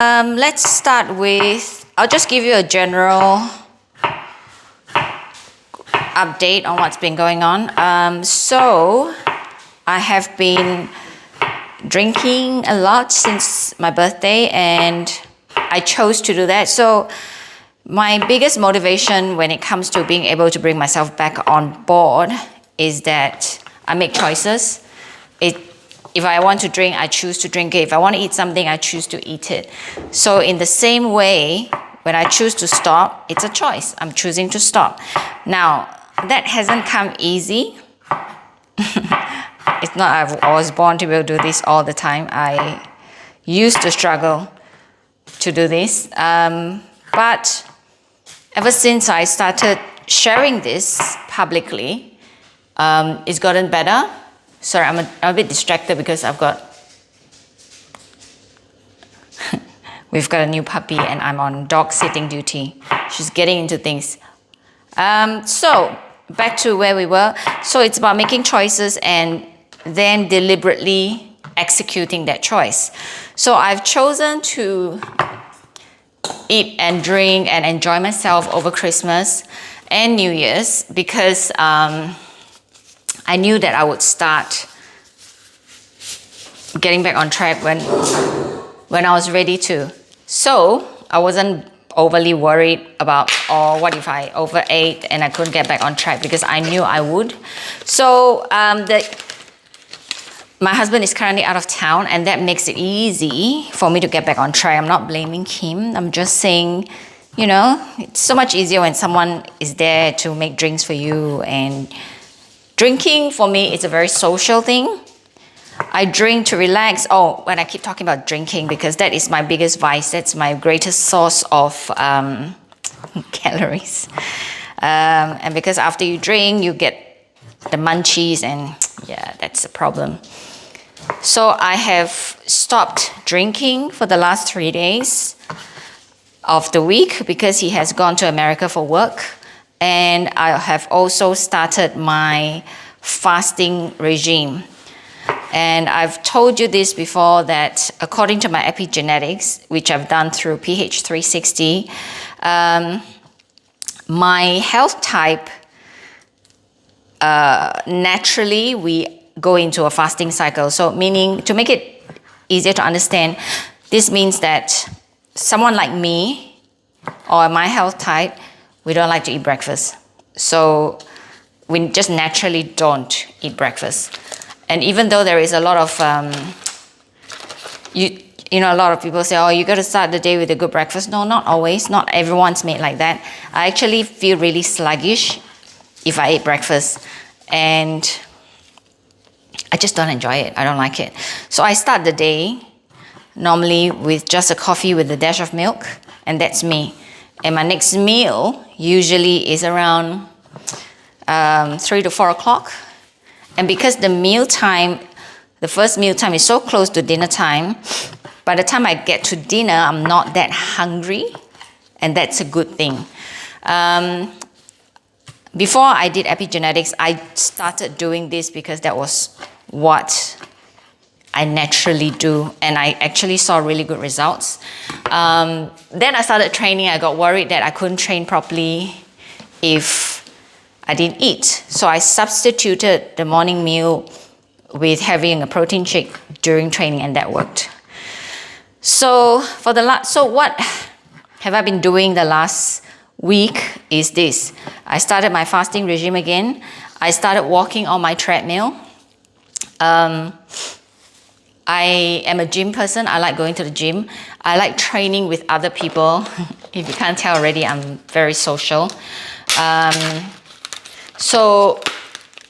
Let's start with, I'll just give you a general update on what's been going on. So I have been drinking a lot since my birthday, and I chose to do that. So my biggest motivation when it comes to being able to bring myself back on board is that I make choices. If I want to drink, I choose to drink it. If I want to eat something, I choose to eat it. So in the same way, when I choose to stop, it's a choice. I'm choosing to stop. Now, that hasn't come easy. It's not I was born to be able to do this all the time. I used to struggle to do this. But ever since I started sharing this publicly, it's gotten better. Sorry, I'm a bit distracted because we've got a new puppy and I'm on dog sitting duty. She's getting into things. So back to where we were. So it's about making choices and then deliberately executing that choice. So I've chosen to eat and drink and enjoy myself over Christmas and New Year's because I knew that I would start getting back on track when I was ready to. So I wasn't overly worried about, what if I overate and I couldn't get back on track, because I knew I would. So my husband is currently out of town, and that makes it easy for me to get back on track. I'm not blaming him. I'm just saying, it's so much easier when someone is there to make drinks for you. And drinking for me is a very social thing. I drink to relax. When I keep talking about drinking, because that is my biggest vice. That's my greatest source of calories. And because after you drink, you get the munchies, and yeah, that's a problem. So I have stopped drinking for the last 3 days of the week because he has gone to America for work. And I have also started my fasting regime. And I've told you this before, that according to my epigenetics, which I've done through PH 360, my health type, naturally we go into a fasting cycle. So meaning, to make it easier to understand, this means that someone like me or my health type, we don't like to eat breakfast. So we just naturally don't eat breakfast. And even though there is a lot of, a lot of people say, you got to start the day with a good breakfast. No, not always. Not everyone's made like that. I actually feel really sluggish if I eat breakfast. And I just don't enjoy it. I don't like it. So I start the day normally with just a coffee with a dash of milk. And that's me. And my next meal usually is around 3 to 4 o'clock. And because the first meal time is so close to dinner time, by the time I get to dinner, I'm not that hungry. And that's a good thing. Before I did epigenetics, I started doing this because that was what I naturally do, and I actually saw really good results. Then I started training. I got worried that I couldn't train properly if I didn't eat. So I substituted the morning meal with having a protein shake during training, and that worked. So what have I been doing the last week is this. I started my fasting regime again. I started walking on my treadmill. I am a gym person. I like going to the gym. I like training with other people. If you can't tell already, I'm very social. So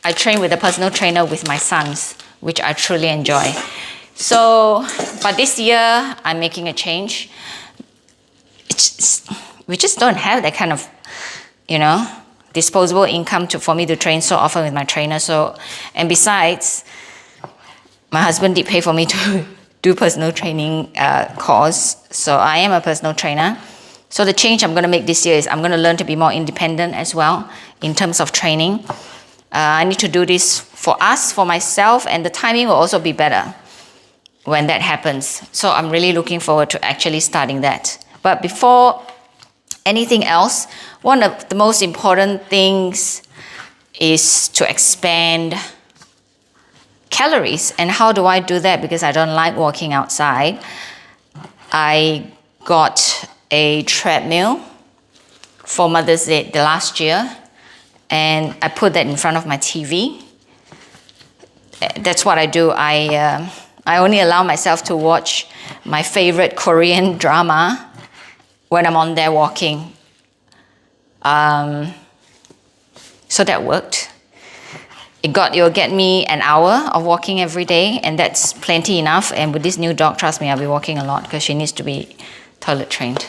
I train with a personal trainer with my sons, which I truly enjoy. So, but this year I'm making a change. We just don't have that kind of, disposable income for me to train so often with my trainer. So, and besides, my husband did pay for me to do personal training course. So I am a personal trainer. So the change I'm going to make this year is I'm going to learn to be more independent as well in terms of training. I need to do this for us, for myself, and the timing will also be better. when that happens. So I'm really looking forward to actually starting that. But before anything else, one of the most important things is to expand calories. And how do I do that? Because I don't like walking outside. I got a treadmill for Mother's Day the last year, and I put that in front of my TV. That's what I do. I only allow myself to watch my favorite Korean drama when I'm on there walking. So that worked. It'll get me an hour of walking every day, and that's plenty enough. And with this new dog, trust me, I'll be walking a lot because she needs to be toilet trained.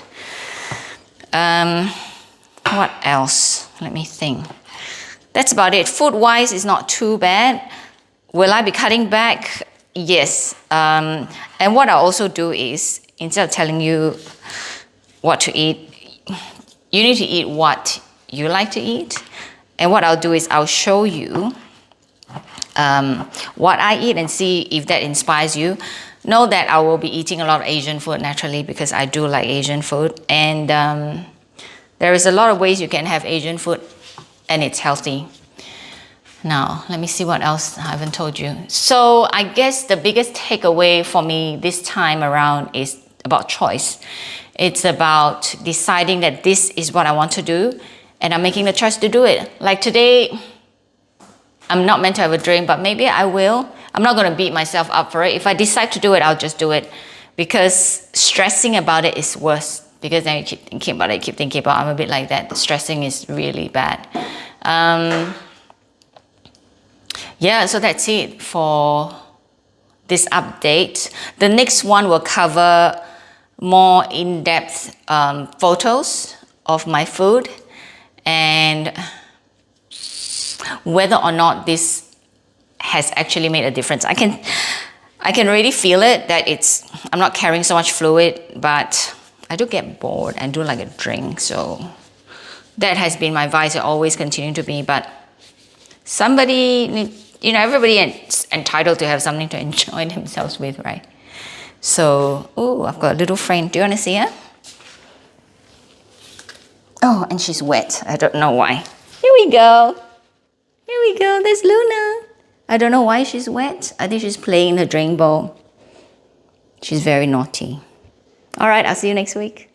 What else? Let me think. That's about it. Food-wise, it's not too bad. Will I be cutting back? Yes. And what I also do is, instead of telling you what to eat, you need to eat what you like to eat. And what I'll do is I'll show you what I eat and see if that inspires you. Know that I will be eating a lot of Asian food naturally because I do like Asian food. And there is a lot of ways you can have Asian food and it's healthy. Now, let me see what else I haven't told you. So I guess the biggest takeaway for me this time around is about choice. It's about deciding that this is what I want to do, and I'm making the choice to do it. Like today, I'm not meant to have a drink, but maybe I will. I'm not going to beat myself up for it. If I decide to do it, I'll just do it. Because stressing about it is worse. Because then you keep thinking about it, keep thinking about it. I'm a bit like that. The stressing is really bad. Yeah, so that's it for this update. The next one will cover more in-depth photos of my food and whether or not this has actually made a difference. I can really feel it that I'm not carrying so much fluid, but I do get bored and do like a drink. So that has been my vice. It always continue to be, but everybody is entitled to have something to enjoy themselves with, right? So, I've got a little friend. Do you want to see her? Oh, and she's wet. I don't know why. Here we go. Here we go. There's Luna. I don't know why she's wet. I think she's playing in her drain bowl. She's very naughty. All right, I'll see you next week.